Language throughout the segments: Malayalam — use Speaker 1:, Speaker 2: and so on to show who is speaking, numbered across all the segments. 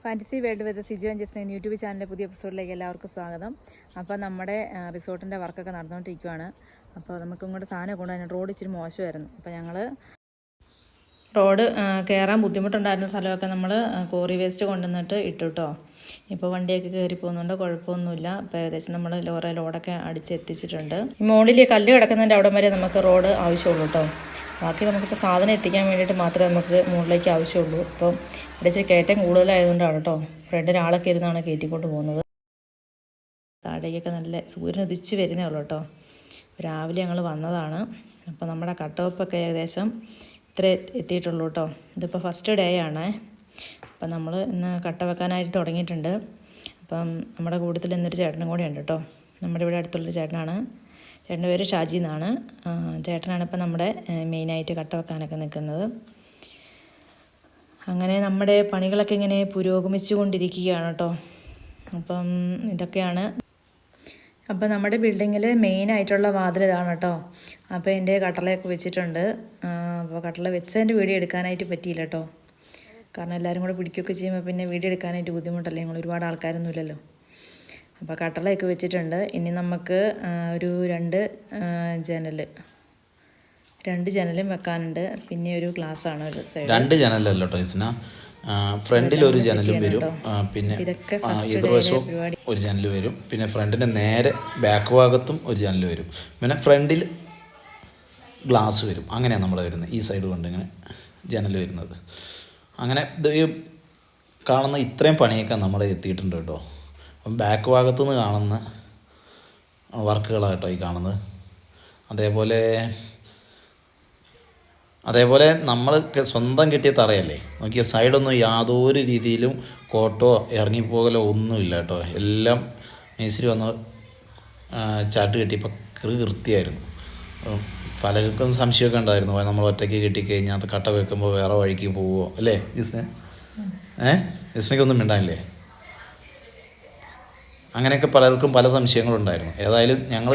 Speaker 1: Fantasy world with Siju and Justin YouTube ചാനലിൻ്റെ പുതിയ എപ്പിസോഡിലേക്ക് എല്ലാവർക്കും സ്വാഗതം. അപ്പോൾ നമ്മുടെ റിസോർട്ടിൻ്റെ വർക്കൊക്കെ നടന്നുകൊണ്ടിരിക്കുകയാണ്. അപ്പോൾ നമുക്ക് ഇങ്ങോട്ട് സാധനം കൊണ്ടുവരാൻ റോഡ് ഇച്ചിരി മോശമായിരുന്നു. അപ്പോൾ ഞങ്ങൾ റോഡ് കയറാൻ ബുദ്ധിമുട്ടുണ്ടായിരുന്ന സ്ഥലമൊക്കെ നമ്മൾ കോറി വേസ്റ്റ് കൊണ്ടുവന്നിട്ട് ഇട്ടു കേട്ടോ. ഇപ്പോൾ വണ്ടിയൊക്കെ കയറി പോകുന്നുണ്ട്, കുഴപ്പമൊന്നുമില്ല. അപ്പോൾ ഏകദേശം നമ്മൾ ലോഡൊക്കെ അടിച്ചെത്തിച്ചിട്ടുണ്ട്. ഈ മുകളിൽ കല്ല് കിടക്കുന്നതിൻ്റെ അവിടെ വരെ നമുക്ക് റോഡ് ആവശ്യമുള്ളൂ കേട്ടോ. ബാക്കി നമുക്കിപ്പോൾ സാധനം എത്തിക്കാൻ വേണ്ടിയിട്ട് മാത്രമേ നമുക്ക് മുകളിലേക്ക് ആവശ്യമുള്ളൂ. ഇപ്പം ഇവിടെ ഇച്ചിരി കയറ്റം കൂടുതലായതുകൊണ്ടാണ് കേട്ടോ. ഫ്രണ്ടിൽ ആളൊക്കെ ഇരുന്നാണ് കയറ്റിക്കൊണ്ട് പോകുന്നത്. താഴേക്കൊക്കെ നല്ല സൂര്യൻ ഉദിച്ച് വരുന്നേ ഉള്ളൂ കേട്ടോ. രാവിലെ ഞങ്ങൾ വന്നതാണ്. അപ്പോൾ നമ്മുടെ കട്ടവപ്പൊക്കെ ഏകദേശം ഇത്ര എത്തിയിട്ടുള്ളൂ കേട്ടോ. ഇതിപ്പോൾ ഫസ്റ്റ് ഡേ ആണ്. അപ്പം നമ്മൾ ഇന്ന് കട്ട വെക്കാനായിട്ട് തുടങ്ങിയിട്ടുണ്ട്. അപ്പം നമ്മുടെ കൂട്ടത്തിൽ ഇന്നൊരു ചേട്ടനും കൂടെ ഉണ്ട് കേട്ടോ. നമ്മുടെ ഇവിടെ അടുത്തുള്ളൊരു ചേട്ടനാണ്. ചേട്ടൻ്റെ പേര് ഷാജി എന്നാണ്. ചേട്ടനാണ് ഇപ്പം നമ്മുടെ മെയിനായിട്ട് കട്ട വെക്കാനൊക്കെ നിൽക്കുന്നത്. അങ്ങനെ നമ്മുടെ പണികളൊക്കെ ഇങ്ങനെ പുരോഗമിച്ചു കൊണ്ടിരിക്കുകയാണ് കേട്ടോ. അപ്പം ഇതൊക്കെയാണ്. അപ്പോൾ നമ്മുടെ ബിൽഡിങ്ങിൽ മെയിനായിട്ടുള്ള വാതിൽ ഇതാണ് കേട്ടോ. അപ്പോൾ എൻ്റെ കട്ടളയൊക്കെ വെച്ചിട്ടുണ്ട്. അപ്പോൾ കട്ടള വെച്ചതിൻ്റെ വീഡിയോ എടുക്കാനായിട്ട് പറ്റിയില്ല കേട്ടോ. കാരണം എല്ലാവരും കൂടെ പിടിക്കുകയൊക്കെ ചെയ്യുമ്പോൾ പിന്നെ വീഡിയോ എടുക്കാനായിട്ട് ബുദ്ധിമുട്ടല്ലേ, ഞങ്ങൾ ഒരുപാട് ആൾക്കാരൊന്നും ഇല്ലല്ലോ. അപ്പോൾ കട്ടളയൊക്കെ വെച്ചിട്ടുണ്ട്. ഇനി നമുക്ക് ഒരു രണ്ട് ജനലും വെക്കാനുണ്ട്. പിന്നെ ഒരു ഗ്ലാസ്സാണ് ഒരു സൈഡ്.
Speaker 2: രണ്ട് ജനലല്ലോ കേട്ടോ ഇസ്ന. ഫ്രണ്ടിൽ ഒരു ജനലും വരും, പിന്നെ എതിർവശവും ഒരു ജനൽ വരും, പിന്നെ ഫ്രണ്ടിൻ്റെ നേരെ ബാക്ക് ഭാഗത്തും ഒരു ജനൽ വരും, പിന്നെ ഫ്രണ്ടിൽ ഗ്ലാസ് വരും. അങ്ങനെയാണ് നമ്മൾ വരുന്നത്. ഈ സൈഡ് കൊണ്ട് ഇങ്ങനെ ജനൽ വരുന്നത്. അങ്ങനെ ഈ കാണുന്ന ഇത്രയും പണിയൊക്കെ നമ്മൾ എത്തിയിട്ടുണ്ട് കേട്ടോ. അപ്പം ബാക്ക് ഭാഗത്തു നിന്ന് കാണുന്ന വർക്കുകളാണ് കേട്ടോ ഈ കാണുന്നത്. അതേപോലെ നമ്മൾ സ്വന്തം കിട്ടിയ തറയല്ലേ, നോക്കിയ സൈഡൊന്നും യാതൊരു രീതിയിലും കോട്ടോ ഇറങ്ങിപ്പോകലോ ഒന്നുമില്ല കേട്ടോ. എല്ലാം മേസ്തിരി വന്ന് ചാട്ട് കെട്ടിയപ്പോൾ കൃത്യമായിരുന്നു. പലർക്കും സംശയമൊക്കെ ഉണ്ടായിരുന്നു, നമ്മൾ ഒറ്റയ്ക്ക് കെട്ടിക്കഴിഞ്ഞാൽ അത് കട്ട വെക്കുമ്പോൾ വേറെ വഴിക്ക് പോവുമോ അല്ലേ ജിസ്നെ? ജിസ്നയ്ക്കൊന്നും മിണ്ടാനില്ലേ? അങ്ങനെയൊക്കെ പലർക്കും പല സംശയങ്ങളുണ്ടായിരുന്നു. ഏതായാലും ഞങ്ങൾ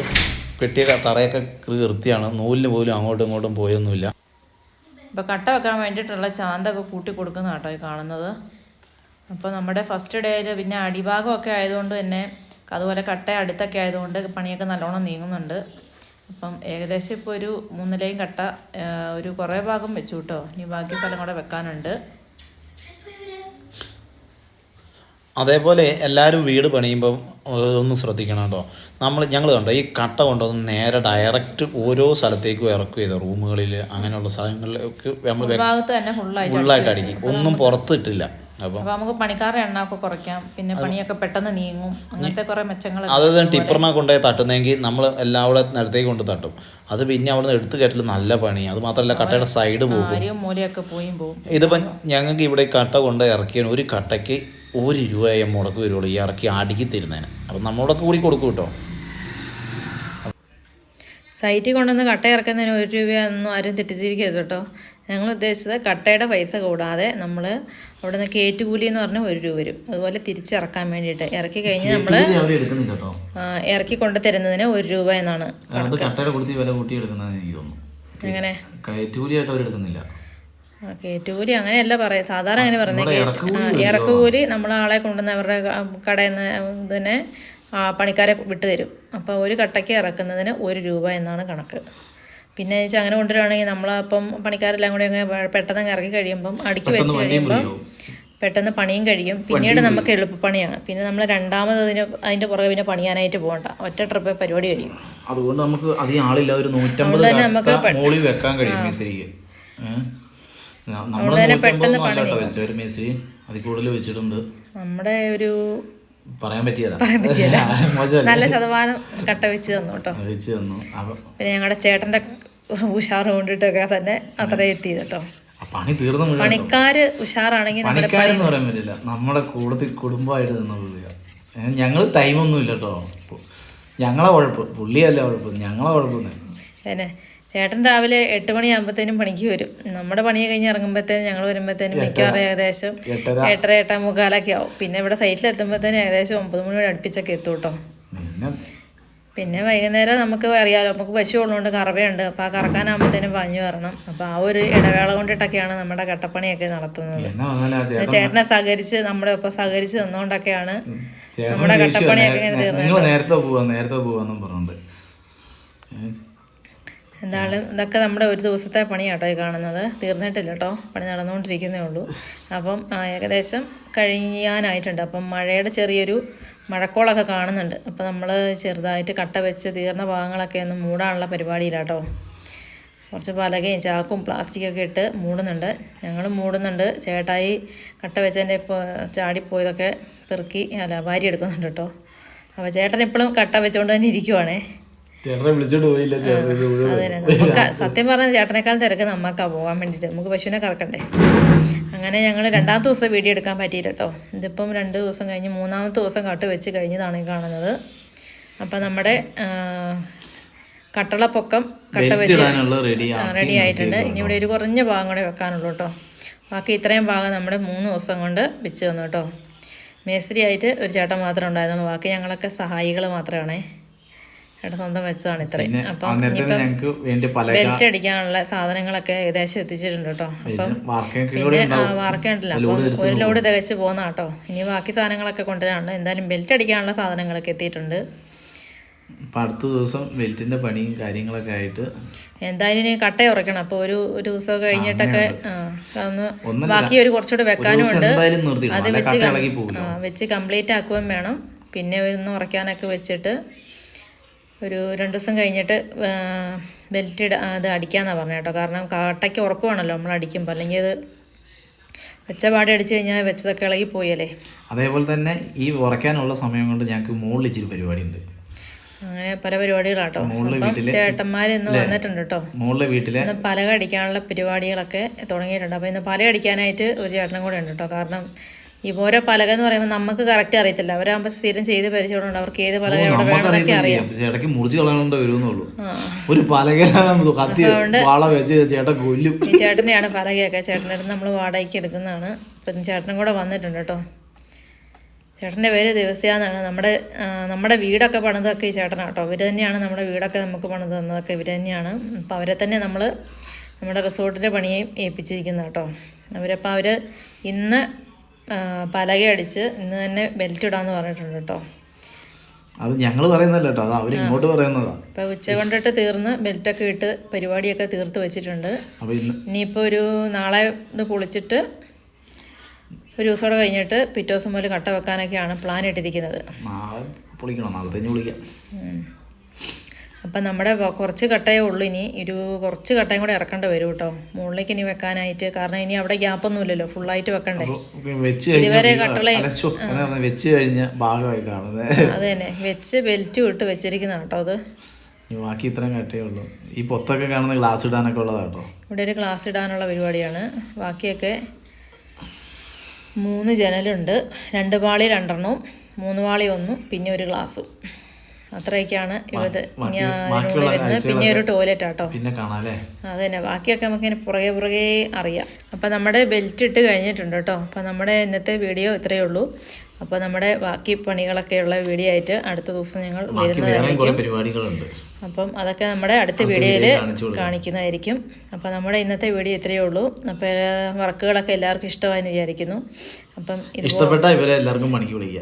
Speaker 2: കെട്ടിയ തറയൊക്കെ കൃത്യമാണ്. നൂലിന് പോലും അങ്ങോട്ടും ഇങ്ങോട്ടും പോയൊന്നുമില്ല.
Speaker 1: ഇപ്പോൾ കട്ട വെക്കാൻ വേണ്ടിയിട്ടുള്ള ചാന്തൊക്കെ കൂട്ടി കൊടുക്കുന്ന കേട്ടോ ഈ കാണുന്നത്. അപ്പോൾ നമ്മുടെ ഫസ്റ്റ് ഡേയിൽ പിന്നെ അടിഭാഗമൊക്കെ ആയതുകൊണ്ട് തന്നെ അതുപോലെ കട്ട അടുത്തൊക്കെ ആയതുകൊണ്ട് പണിയൊക്കെ നല്ലോണം നീങ്ങുന്നുണ്ട്. അപ്പം ഏകദേശം ഇപ്പോൾ ഒരു 3 നിലയും കട്ട ഒരു കുറേ ഭാഗം വെച്ചു കേട്ടോ. ഇനി ബാക്കി സ്ഥലം കൂടെ വെക്കാനുണ്ട്.
Speaker 2: അതേപോലെ എല്ലാവരും വീട് പണിയുമ്പം ഒന്ന് ശ്രദ്ധിക്കണം കേട്ടോ. ഞങ്ങൾ കണ്ടോ ഈ കട്ട കൊണ്ടൊന്ന് നേരെ ഡയറക്റ്റ് ഓരോ സ്ഥലത്തേക്കും ഇറക്കുക ചെയ്തോ. റൂമുകളിൽ അങ്ങനെയുള്ള സ്ഥലങ്ങളിലൊക്കെ നമ്മൾ ഫുള്ളായിട്ട് അടിക്കും, ഒന്നും പുറത്തിട്ടില്ല. അപ്പോൾ
Speaker 1: നമുക്ക് പണിക്കാരുടെ എണ്ണമൊക്കെ കുറയ്ക്കാം, പിന്നെ പണിയൊക്കെ പെട്ടെന്ന് നീങ്ങും. അങ്ങനത്തെ കുറേ മെച്ചങ്ങൾ.
Speaker 2: അതായത് ടിപ്പറിനെ കൊണ്ടുപോയി തട്ടുന്നെങ്കിൽ നമ്മൾ എല്ലാം അവിടെ നിലത്തേക്ക് കൊണ്ട് തട്ടും. അത് പിന്നെ അവിടെ നിന്ന് എടുത്ത് കയറ്റൽ നല്ല പണിയാണ്. അത് മാത്രമല്ല കട്ടയുടെ സൈഡ് പോകും,
Speaker 1: മൂലയൊക്കെ പോകും.
Speaker 2: ഇതിപ്പം ഞങ്ങൾക്ക് ഇവിടെ കട്ട കൊണ്ട് ഇറക്കിയാണ് ഒരു കട്ടയ്ക്ക് 1 രൂപയെ മുടക്ക് വരുള്ളൂ ഈ ഇറക്കി അടുക്കി തരുന്നതിന്. അപ്പം നമ്മളോടൊക്കെ കൂടി കൊടുക്കും കേട്ടോ.
Speaker 1: സൈറ്റിൽ കൊണ്ടുവന്ന് കട്ട ഇറക്കുന്നതിന് 1 രൂപയൊന്നും ആരും തെറ്റിച്ചിരിക്കരുത് കേട്ടോ. ഞങ്ങൾ ഉദ്ദേശിച്ചത് കട്ടയുടെ പൈസ കൂടാതെ നമ്മൾ അവിടെ നിന്ന് കയറ്റുകൂലി എന്ന് പറഞ്ഞാൽ 1 രൂപ വരും. അതുപോലെ തിരിച്ചിറക്കാൻ വേണ്ടിയിട്ട് ഇറക്കി കഴിഞ്ഞ് നമ്മൾ ഇറക്കി കൊണ്ട് തരുന്നതിന് 1 രൂപ എന്നാണ്. എങ്ങനെ കയറ്റുകൂലി അങ്ങനെയല്ല പറയാം, സാധാരണ അങ്ങനെ പറയുന്നത്. ഇറക്കുകൂലി നമ്മൾ ആളെ കൊണ്ടുവന്ന് അവരുടെ കടയിൽ നിന്ന് തന്നെ പണിക്കാരെ വിട്ടു തരും. അപ്പോൾ ഒരു കട്ടയ്ക്ക് ഇറക്കുന്നതിന് 1 രൂപ എന്നാണ് കണക്ക്. പിന്നെ വെച്ചാൽ അങ്ങനെ കൊണ്ടുവരികയാണെങ്കിൽ നമ്മളപ്പം പണിക്കാരെല്ലാം കൂടി അങ്ങ് പെട്ടെന്ന് ഇറക്കി കഴിയുമ്പം അടുക്കി വെച്ച് കഴിയുമ്പം പെട്ടെന്ന് പണിയും കഴിയും. പിന്നീട് നമുക്ക് എളുപ്പപ്പണിയാണ്. പിന്നെ നമ്മൾ രണ്ടാമത് അതിൻ്റെ പുറകെ പിന്നെ പണിയാനായിട്ട് പോകണ്ട, ഒറ്റ ട്രിപ്പ് പരിപാടി കഴിയും.
Speaker 2: അതുകൊണ്ട് നമുക്ക് അധികം ആളില്ല, ഒരു 150 നമുക്ക് വെക്കാൻ കഴിയും.
Speaker 1: നമ്മുടെ ഒരു
Speaker 2: പറയാൻ പറ്റിയല്ല
Speaker 1: നല്ല ശതമാനം കട്ട വെച്ച് തന്നു കേട്ടോ. പിന്നെ ഞങ്ങളുടെ ചേട്ടൻ്റെ ഉഷാറ് കൊണ്ടിട്ടൊക്കെ തന്നെ അത്ര എത്തി കേട്ടോ.
Speaker 2: പണി തീർന്നു.
Speaker 1: പണിക്കാര് ഉഷാറാണെങ്കിൽ
Speaker 2: പണിക്കാരെന്ന് പറയാൻ പറ്റില്ല, നമ്മുടെ കൂടുതൽ കുടുംബമായിട്ട് നിന്ന് പുള്ളിയാ. ഞങ്ങൾ ടൈമൊന്നും ഇല്ല കേട്ടോ. ഞങ്ങളെ കുഴപ്പം, പുള്ളിയല്ല കുഴപ്പം, ഞങ്ങളെ കുഴപ്പം.
Speaker 1: പിന്നെ ചേട്ടൻ രാവിലെ 8 മണിയാകുമ്പോഴത്തേനും പണിക്ക് വരും. നമ്മുടെ പണി കഴിഞ്ഞ് ഇറങ്ങുമ്പോഴത്തേനും ഞങ്ങൾ വരുമ്പോഴത്തേനും മിക്കവാറും ഏകദേശം 8:30 8:45 ആവും. പിന്നെ ഇവിടെ സൈറ്റിൽ എത്തുമ്പോഴത്തേനും ഏകദേശം 9 മണിയോടെ അടുപ്പിച്ചൊക്കെ എത്തും കേട്ടോ. പിന്നെ വൈകുന്നേരം നമുക്ക് അറിയാമല്ലോ, നമുക്ക് പശു ഉള്ളതുകൊണ്ട് കറവയുണ്ട്. അപ്പോൾ ആ കറക്കാനാകുമ്പോഴത്തേനും പാഞ്ഞു വരണം. അപ്പോൾ ആ ഒരു ഇടവേള കൊണ്ടിട്ടൊക്കെയാണ് നമ്മുടെ കട്ടപ്പണിയൊക്കെ നടത്തുന്നത്. ചേട്ടനെ സഹകരിച്ച് നമ്മുടെ ഒപ്പം സഹകരിച്ച് തന്നുകൊണ്ടൊക്കെയാണ് നമ്മുടെ കട്ടപ്പണിയൊക്കെ ഇങ്ങനെ തീർന്നത്.
Speaker 2: നേരത്തെ പോവാന്നും പറഞ്ഞുണ്ട്.
Speaker 1: എന്തായാലും ഇതൊക്കെ നമ്മുടെ ഒരു ദിവസത്തെ പണിയാട്ടോ ഈ കാണുന്നത്. തീർന്നിട്ടില്ല കേട്ടോ, പണി നടന്നുകൊണ്ടിരിക്കുന്നേ ഉള്ളൂ. അപ്പം ഏകദേശം കഴിയാനായിട്ടുണ്ട്. അപ്പം മഴയുടെ ചെറിയൊരു മഴക്കോളൊക്കെ കാണുന്നുണ്ട്. അപ്പോൾ നമ്മൾ ചെറുതായിട്ട് കട്ട വെച്ച് തീർന്ന ഭാഗങ്ങളൊക്കെ ഒന്ന് മൂടാനുള്ള പരിപാടിയിലാട്ടോ. കുറച്ച് പലകയും ചാക്കും പ്ലാസ്റ്റിക്കൊക്കെ ഇട്ട് മൂടുന്നുണ്ട്. ഞങ്ങൾ മൂടുന്നുണ്ട്. ചേട്ടായി കട്ട വെച്ചതിൻ്റെ ഇപ്പോൾ ചാടിപ്പോയതൊക്കെ പെറുക്കി വാരി എടുക്കുന്നുണ്ട് കേട്ടോ. അപ്പോൾ ചേട്ടൻ ഇപ്പോഴും കട്ട വെച്ചുകൊണ്ട് തന്നെ ഇരിക്കുവാണേ. അതെ, നമുക്ക് സത്യം പറഞ്ഞാൽ ചേട്ടനേക്കാൾ തിരക്ക് നമുക്കാ പോകാൻ വേണ്ടിയിട്ട്. നമുക്ക് പശുവിനെ കറക്കണ്ടേ. അങ്ങനെ ഞങ്ങൾ രണ്ടാമത്തെ ദിവസം വീഡിയോ എടുക്കാൻ പറ്റിയില്ല കേട്ടോ. ഇതിപ്പം 2 ദിവസം കഴിഞ്ഞ് 3ാമത്തെ ദിവസം കട്ട് വെച്ച് കഴിഞ്ഞതാണ് ഈ കാണുന്നത്. അപ്പം നമ്മുടെ കട്ടളപ്പൊക്കം കട്ട വെച്ച് റെഡി ആയിട്ടുണ്ട്. ഇനി ഇവിടെ ഒരു കുറഞ്ഞ ഭാഗം കൂടെ വെക്കാനുള്ളൂ കേട്ടോ. ബാക്കി ഇത്രയും ഭാഗം നമ്മുടെ 3 ദിവസം കൊണ്ട് വെച്ച് തന്നു കേട്ടോ. മേസ്ത്രി ആയിട്ട് ഒരു ചേട്ടൻ മാത്രമേ ഉണ്ടായിരുന്നുള്ളൂ. ബാക്കി ഞങ്ങളൊക്കെ സഹായികൾ മാത്രമാണേ. ചേട്ടൻ സ്വന്തം വെച്ചതാണ് ഇത്രയും. അപ്പം ഇനിയിപ്പം ബെൽറ്റ് അടിക്കാനുള്ള സാധനങ്ങളൊക്കെ ഏകദേശം എത്തിച്ചിട്ടുണ്ട് കേട്ടോ. അപ്പം പിന്നെ വാർക്കയുണ്ടല്ലോ, അപ്പം ഒരു ലോഡ് തികച്ച് പോകുന്ന കേട്ടോ. ഇനി ബാക്കി സാധനങ്ങളൊക്കെ കൊണ്ടുവരാനുണ്ട്. എന്തായാലും ബെൽറ്റ് അടിക്കാനുള്ള സാധനങ്ങളൊക്കെ എത്തിയിട്ടുണ്ട്.
Speaker 2: അടുത്ത ദിവസം ബെൽറ്റിന്റെ പണിയും കാര്യങ്ങളൊക്കെ ആയിട്ട്
Speaker 1: എന്തായാലും ഇനി കട്ട ഉറക്കണം. അപ്പോൾ ഒരു ദിവസം കഴിഞ്ഞിട്ടൊക്കെ ഒന്ന് ബാക്കി ഒരു കുറച്ചുകൂടെ വെക്കാനും ഉണ്ട്. അത് വെച്ച് കംപ്ലീറ്റ് ആക്കുകയും വേണം. പിന്നെ ഒന്ന് ഉറക്കാനൊക്കെ വെച്ചിട്ട് ഒരു 2 ദിവസം കഴിഞ്ഞിട്ട് ബെൽറ്റ് അത് അടിക്കാമെന്നാണ് പറഞ്ഞത് കേട്ടോ. കാരണം കട്ടയ്ക്ക് ഉറപ്പ് വേണമല്ലോ നമ്മൾ അടിക്കുമ്പോൾ, അല്ലെങ്കിൽ അത് വെച്ച പാടെ അടിച്ചു കഴിഞ്ഞാൽ വെച്ചതൊക്കെ ഇളകി പോയല്ലേ.
Speaker 2: അതേപോലെ തന്നെ ഈ ഉറക്കാനുള്ള സമയം കൊണ്ട് ഞങ്ങൾക്ക് മുകളിൽ ഇച്ചിരി പരിപാടിയുണ്ട്.
Speaker 1: അങ്ങനെ പല പരിപാടികളാട്ടോ. അപ്പം ചേട്ടന്മാർ ഇന്ന് വന്നിട്ടുണ്ട് കേട്ടോ.
Speaker 2: മുകളിലെ വീട്ടിൽ
Speaker 1: ഇന്ന് പലക അടിക്കാനുള്ള പരിപാടികളൊക്കെ തുടങ്ങിയിട്ടുണ്ട്. അപ്പോൾ ഇന്ന് പലക അടിക്കാനായിട്ട് ഒരു ചേട്ടനും കൂടെ ഉണ്ട് കേട്ടോ. കാരണം ഈ ഓരോ പലക എന്ന് പറയുമ്പോൾ നമുക്ക് കറക്റ്റ് അറിയത്തില്ല. അവരാകുമ്പോൾ സ്ഥിരം ചെയ്ത് പരിചയമുണ്ട്. അവർക്ക് ഏത് പലക എവിടെ വേണമെന്നൊക്കെ അറിയാം. ഈ ചേട്ടനെയാണ് പലകയൊക്കെ. ചേട്ടൻ്റെ അടുത്ത് നമ്മൾ വാടകയ്ക്ക് എടുക്കുന്നതാണ്. അപ്പം ചേട്ടനും കൂടെ വന്നിട്ടുണ്ട് കേട്ടോ. ചേട്ടൻ്റെ പേര് ദിവസ്യാന്നാണ്. നമ്മുടെ വീടൊക്കെ പണിതൊക്കെ ഈ ചേട്ടനാണ് കേട്ടോ. ഇവർ തന്നെയാണ് നമ്മുടെ വീടൊക്കെ നമുക്ക് പണിത് തന്നതൊക്കെ ഇവർ തന്നെയാണ്. അപ്പോൾ അവരെ തന്നെ നമ്മൾ നമ്മുടെ റിസോർട്ടിൻ്റെ പണിയെയും ഏൽപ്പിച്ചിരിക്കുന്നത് കേട്ടോ. അവരപ്പോൾ അവർ ഇന്ന് പലക അടിച്ച് ഇന്ന് തന്നെ ബെൽറ്റ് ഇടാന്ന് പറഞ്ഞിട്ടുണ്ട് കേട്ടോ.
Speaker 2: അത് ഞങ്ങൾ പറയുന്നല്ല കേട്ടോ, അത് അവർ ഇങ്ങോട്ട് പറയുന്നതാണ്.
Speaker 1: ഇപ്പോൾ ഉച്ച കൊണ്ടിട്ട് തീർന്ന് ബെൽറ്റൊക്കെ ഇട്ട് പരിപാടിയൊക്കെ തീർത്ത് വെച്ചിട്ടുണ്ട്. ഇനിയിപ്പോൾ ഒരു നാളെ ഇത് പൊളിച്ചിട്ട് ഒരു ദിവസം കൂടെ കഴിഞ്ഞിട്ട് പിറ്റേ ദിവസം മുതൽ കട്ട വെക്കാനൊക്കെയാണ് പ്ലാൻ ഇട്ടിരിക്കുന്നത്. അപ്പം നമ്മുടെ കുറച്ച് കട്ടയേ ഉള്ളൂ. ഇനി കുറച്ച് കട്ടയും കൂടെ ഇറക്കേണ്ടി വരും കേട്ടോ മുകളിലേക്ക് ഇനി വെക്കാനായിട്ട്. കാരണം ഇനി അവിടെ ഗ്യാപ്പൊന്നും ഇല്ലല്ലോ, ഫുള്ളായിട്ട് വെക്കണ്ടേ. ഇതുവരെ കട്ടളയും അത് തന്നെ വെച്ച് ബെൽറ്റ് ഇട്ട് വെച്ചിരിക്കുന്ന കേട്ടോ. അത്
Speaker 2: ബാക്കി ഇത്രയും കട്ടയേ ഉള്ളൂ. ഈ പൊത്തൊക്കെ കാണുന്ന ഗ്ലാസ് ഇടാനൊക്കെ ഉള്ളതാട്ടോ.
Speaker 1: ഇവിടെ ഒരു ഗ്ലാസ് ഇടാനുള്ള പരിപാടിയാണ്. ബാക്കിയൊക്കെ 3 ജനലുണ്ട്. 2 പാളി 2 3 പാളി 1 പിന്നെ ഒരു ഗ്ലാസും. അത്രയൊക്കെയാണ് ഇത്. ഇനി വരുന്നത് പിന്നെ ഒരു ടോയ്ലറ്റ് ആട്ടോ. അത് തന്നെ ബാക്കിയൊക്കെ നമുക്കിങ്ങനെ പുറകെ അറിയാം. അപ്പം നമ്മുടെ ബെൽറ്റ് ഇട്ട് കഴിഞ്ഞിട്ടുണ്ട് കേട്ടോ. അപ്പം നമ്മുടെ ഇന്നത്തെ വീഡിയോ ഇത്രയേ ഉള്ളൂ. അപ്പോൾ നമ്മുടെ ബാക്കി പണികളൊക്കെയുള്ള വീഡിയോ ആയിട്ട് അടുത്ത ദിവസം ഞങ്ങൾ വരുന്നതായിരിക്കും. അപ്പം അതൊക്കെ നമ്മുടെ അടുത്ത വീഡിയോയിൽ കാണിക്കുന്നതായിരിക്കും. അപ്പോൾ നമ്മുടെ ഇന്നത്തെ വീഡിയോ ഇത്രയേ ഉള്ളൂ. അപ്പോൾ വർക്കുകളൊക്കെ എല്ലാവർക്കും ഇഷ്ടമായെന്ന് വിചാരിക്കുന്നു. അപ്പം ഇഷ്ടപ്പെട്ട ഇവരെ എല്ലാവർക്കും പണിക്ക് വിളിക്കുക.